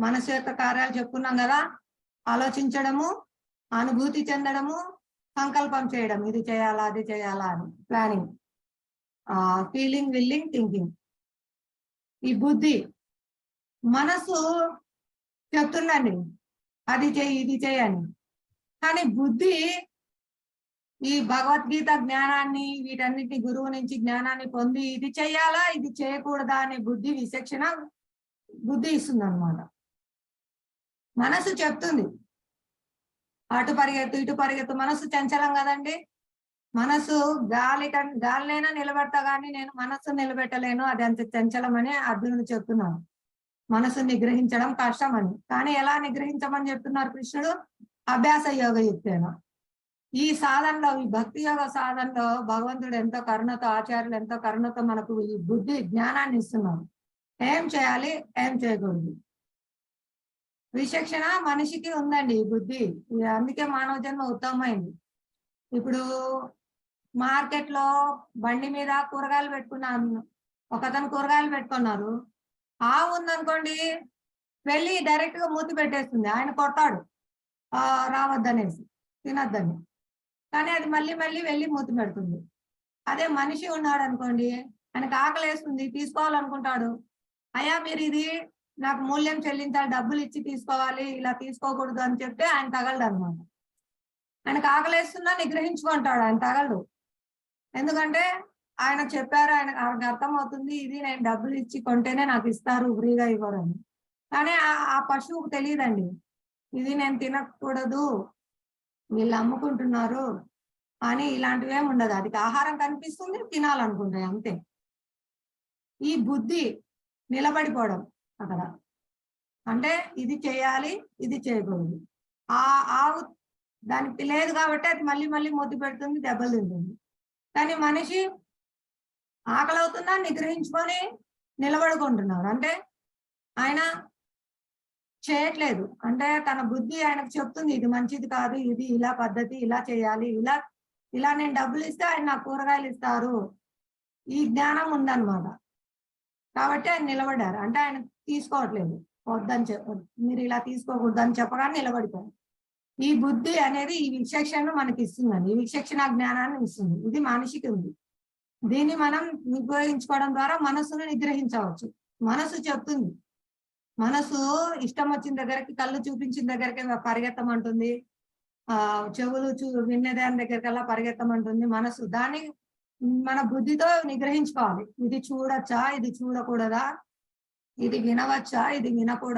మనసు యొక్క కార్యాలు చెప్పుకున్నాం కదా. ఆలోచించడము, అనుభూతి చెందడము, సంకల్పం చేయడం, ఇది చేయాలా అది చేయాలా అని ప్లానింగ్, ఫీలింగ్, విల్లింగ్, థింకింగ్. ఈ బుద్ధి, మనసు చెప్తుందండి అది చెయ్యి ఇది చేయని, కానీ బుద్ధి ఈ భగవద్గీత జ్ఞానాన్ని వీటన్నిటి గురువు నుంచి జ్ఞానాన్ని పొంది ఇది చెయ్యాలా ఇది చేయకూడదా అనే బుద్ధి విచక్షణ బుద్ధి ఇస్తుంది అనమాట. మనసు చెప్తుంది అటు పరిగెత్తు ఇటు పరిగెత్తు. మనసు చంచలం కదండి. మనసు గాలినైనా నిలబెడతా కానీ నేను మనస్సు నిలబెట్టలేను, అది అంత చంచలమని అర్జునుడు చెప్తున్నాను. మనసు నిగ్రహించడం కష్టమని. కానీ ఎలా నిగ్రహించమని చెప్తున్నారు కృష్ణుడు? అభ్యాస యోగ యుక్తేన. ఈ సాధనలో, ఈ భక్తి యోగ సాధనలో భగవంతుడు ఎంతో కరుణతో, ఆచార్యులు ఎంతో కరుణతో మనకు ఈ బుద్ధి జ్ఞానాన్ని ఇస్తున్నారు. ఏం చేయాలి ఏం చేయకూడదు విచక్షణ మనిషికి ఉందండి ఈ బుద్ధి. అందుకే మానవ జన్మ ఉత్తమమైంది. ఇప్పుడు మార్కెట్ లో బండి మీద కూరగాయలు పెట్టుకున్నాను, ఒకతను కూరగాయలు పెట్టుకున్నారు. ఆవు ఉందనుకోండి, వెళ్ళి డైరెక్ట్ గా మూతి పెట్టేస్తుంది, ఆయన కొడతాడు రావద్దనేసి, తినద్దని. కానీ అది మళ్ళీ మళ్ళీ వెళ్ళి మూతి పెడుతుంది. అదే మనిషి ఉన్నాడు అనుకోండి, ఆయనకు ఆకలి వేస్తుంది, తీసుకోవాలనుకుంటాడు. అయ్యా మీరు ఇది నాకు మూల్యం చెల్లించాలి, డబ్బులు ఇచ్చి తీసుకోవాలి, ఇలా తీసుకోకూడదు అని చెప్తే ఆయన తగలడు అనమాట. ఆయనకు ఆకలేస్తున్నా నిగ్రహించుకుంటాడు, ఆయన తగలడు. ఎందుకంటే ఆయన చెప్పారు, ఆయనకు అర్థం అవుతుంది ఇది నేను డబ్బులు ఇచ్చి కొంటేనే నాకు ఇస్తారు, ఫ్రీగా ఇవ్వరు అని. కానీ ఆ పశువుకు తెలియదండి ఇది నేను తినకూడదు, వీళ్ళు అమ్ముకుంటున్నారు అని. ఇలాంటివి ఏమి ఉండదు. అది ఆహారం కనిపిస్తుంది, తినాలనుకుంటాయి అంతే. ఈ బుద్ధి నిలబడిపోవడం అక్కడ, అంటే ఇది చేయాలి ఇది చేయకూడదు. ఆవు దానికి లేదు కాబట్టి అది మళ్ళీ మళ్ళీ మొద్దు పెడుతుంది, దెబ్బలు తింటుంది. కానీ మనిషి ఆకలి అవుతున్నా నిగ్రహించుకొని నిలబడుకుంటున్నాడు, అంటే ఆయన చేయట్లేదు. అంటే తన బుద్ధి ఆయనకు చెప్తుంది ఇది మంచిది కాదు, ఇది ఇలా పద్ధతి, ఇలా చేయాలి, ఇలా నేను డబ్బులు ఇస్తే ఆయన నాకు కూరగాయలు ఇస్తారు, ఈ జ్ఞానం ఉందన్నమాట. కాబట్టి ఆయన నిలబడ్డారు. అంటే ఆయన తీసుకోవట్లేదు, వద్దని మీరు ఇలా తీసుకోకూడదు అని చెప్పగానే నిలబడిపోయారు. ఈ బుద్ధి అనేది ఈ విచక్షణ మనకి ఇస్తుందండి, ఈ విచక్షణ జ్ఞానాన్ని ఇస్తుంది. ఇది మనిషికి ఉంది. దీన్ని మనం ఉపయోగించుకోవడం ద్వారా మనస్సును నిగ్రహించవచ్చు. మనసు చెప్తుంది, మనసు ఇష్టం వచ్చిన దగ్గరకి, కళ్ళు చూపించిన దగ్గరకి పరిగెత్తమంటుంది, చెవులు విన్నదాని దగ్గరకల్లా పరిగెత్తమంటుంది మనసు. దాన్ని మన బుద్ధితో నిగ్రహించుకోవాలి. ఇది చూడొచ్చా ఇది చూడకూడదా, ఇది వినవచ్చా ఇది వినకూడదా.